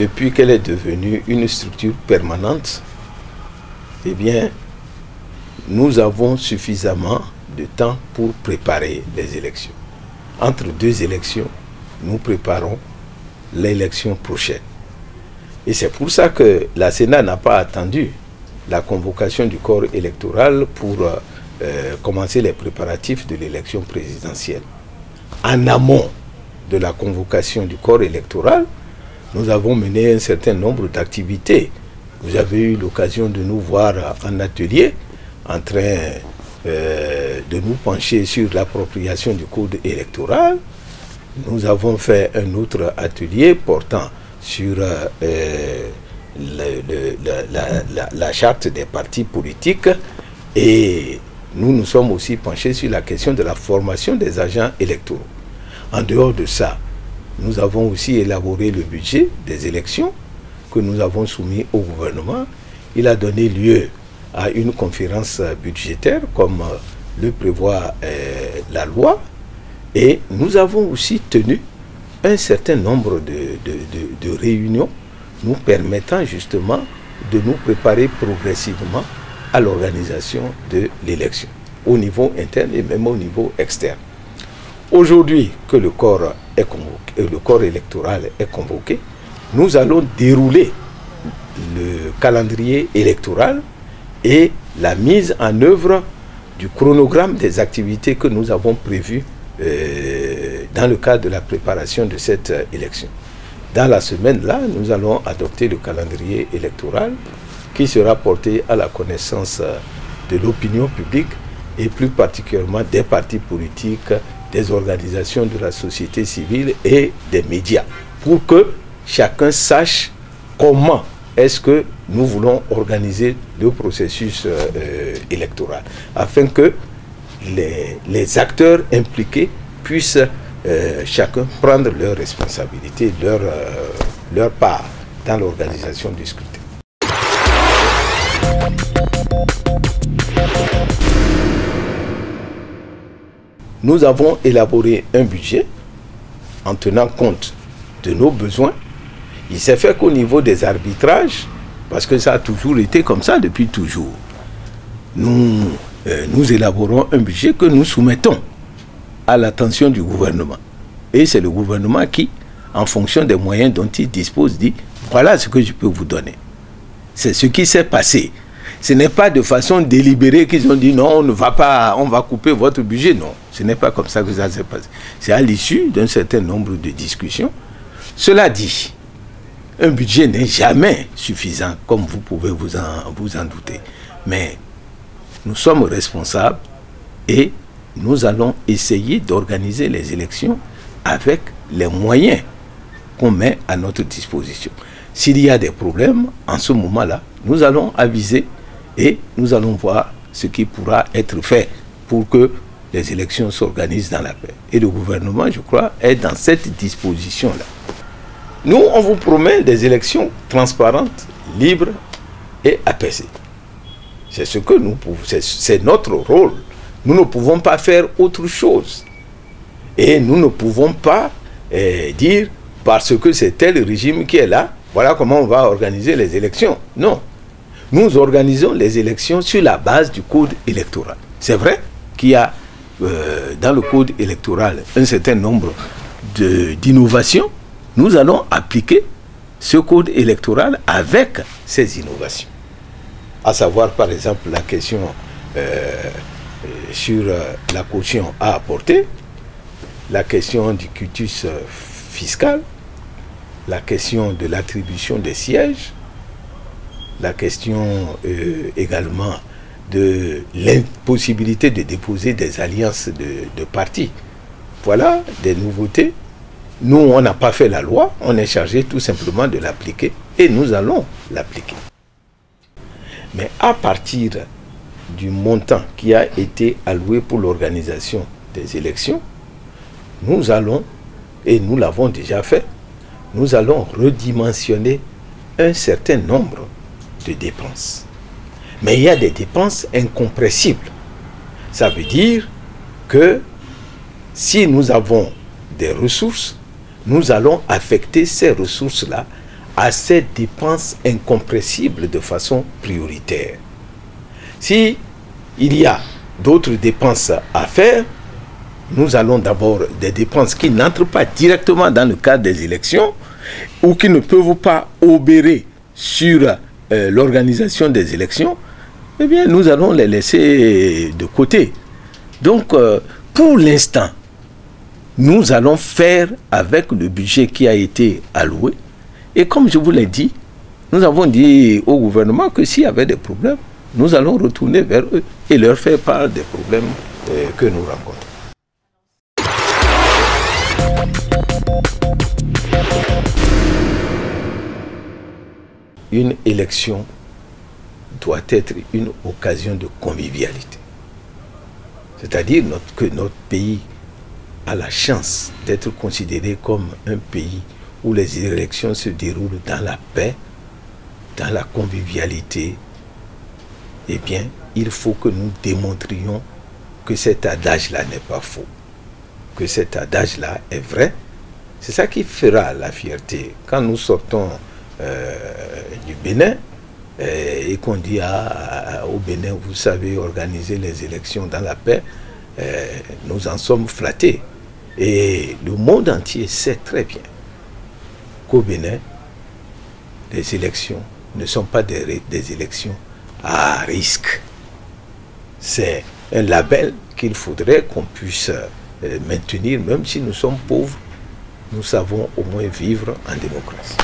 depuis qu'elle est devenue une structure permanente, eh bien, nous avons suffisamment de temps pour préparer les élections. Entre deux élections, nous préparons l'élection prochaine. Et c'est pour ça que la Sénat n'a pas attendu la convocation du corps électoral pour commencer les préparatifs de l'élection présidentielle. En amont de la convocation du corps électoral, nous avons mené un certain nombre d'activités. Vous avez eu l'occasion de nous voir en atelier, en train de nous pencher sur l'appropriation du code électoral. Nous avons fait un autre atelier portant sur la charte des partis politiques, et nous nous sommes aussi penchés sur la question de la formation des agents électoraux. En dehors de ça, nous avons aussi élaboré le budget des élections que nous avons soumis au gouvernement. Il a donné lieu à une conférence budgétaire comme le prévoit la loi, et nous avons aussi tenu un certain nombre de réunions nous permettant justement de nous préparer progressivement à l'organisation de l'élection, au niveau interne et même au niveau externe. Aujourd'hui que le corps électoral est convoqué, nous allons dérouler le calendrier électoral et la mise en œuvre du chronogramme des activités que nous avons prévues dans le cadre de la préparation de cette élection. Dans la semaine-là, nous allons adopter le calendrier électoral qui sera porté à la connaissance de l'opinion publique et plus particulièrement des partis politiques, des organisations de la société civile et des médias, pour que chacun sache comment est-ce que nous voulons organiser le processus électoral, afin que les acteurs impliqués puissent chacun prendre leurs responsabilités, leur part dans l'organisation du scrutin. Nous avons élaboré un budget en tenant compte de nos besoins. Il s'est fait qu'au niveau des arbitrages, parce que ça a toujours été comme ça depuis toujours, nous élaborons un budget que nous soumettons à l'attention du gouvernement. Et c'est le gouvernement qui, en fonction des moyens dont il dispose, dit « voilà ce que je peux vous donner ». C'est ce qui s'est passé. Ce n'est pas de façon délibérée qu'ils ont dit « non, on ne va pas, on va couper votre budget ». Non, ce n'est pas comme ça que ça s'est passé. C'est à l'issue d'un certain nombre de discussions. Cela dit, un budget n'est jamais suffisant, comme vous pouvez vous en douter. Mais nous sommes responsables et nous allons essayer d'organiser les élections avec les moyens qu'on met à notre disposition. S'il y a des problèmes, en ce moment-là, nous allons aviser et nous allons voir ce qui pourra être fait pour que les élections s'organisent dans la paix. Et le gouvernement, je crois, est dans cette disposition-là. Nous, on vous promet des élections transparentes, libres et apaisées. C'est ce que nous pouvons, c'est notre rôle. Nous ne pouvons pas faire autre chose. Et nous ne pouvons pas dire, parce que c'est tel régime qui est là, voilà comment on va organiser les élections. Non. Nous organisons les élections sur la base du code électoral. C'est vrai qu'il y a dans le code électoral un certain nombre d'innovations. Nous allons appliquer ce code électoral avec ces innovations. À savoir, par exemple, la question sur la caution à apporter, la question du quitus fiscal, la question de l'attribution des sièges, la question également de l'impossibilité de déposer des alliances de partis. Voilà des nouveautés. Nous, on n'a pas fait la loi, on est chargé tout simplement de l'appliquer et nous allons l'appliquer. Mais à partir du montant qui a été alloué pour l'organisation des élections, nous allons, et nous l'avons déjà fait, nous allons redimensionner un certain nombre de dépenses. Mais il y a des dépenses incompressibles. Ça veut dire que si nous avons des ressources, nous allons affecter ces ressources-là à ces dépenses incompressibles de façon prioritaire. Si il y a d'autres dépenses à faire, nous allons d'abord des dépenses qui n'entrent pas directement dans le cadre des élections ou qui ne peuvent pas obérer sur l'organisation des élections, eh bien nous allons les laisser de côté. Donc pour l'instant, nous allons faire avec le budget qui a été alloué. Et comme je vous l'ai dit, nous avons dit au gouvernement que s'il y avait des problèmes, nous allons retourner vers eux et leur faire part des problèmes que nous rencontrons. Une élection doit être une occasion de convivialité. C'est-à-dire que notre pays a la chance d'être considéré comme un pays où les élections se déroulent dans la paix, dans la convivialité. Eh bien, il faut que nous démontrions que cet adage-là n'est pas faux, que cet adage-là est vrai. C'est ça qui fera la fierté. Quand nous sortons du Bénin et qu'on dit au Bénin, vous savez organiser les élections dans la paix, nous en sommes flattés. Et le monde entier sait très bien qu'au Bénin, les élections ne sont pas des élections à risque. C'est un label qu'il faudrait qu'on puisse maintenir, même si nous sommes pauvres, nous savons au moins vivre en démocratie.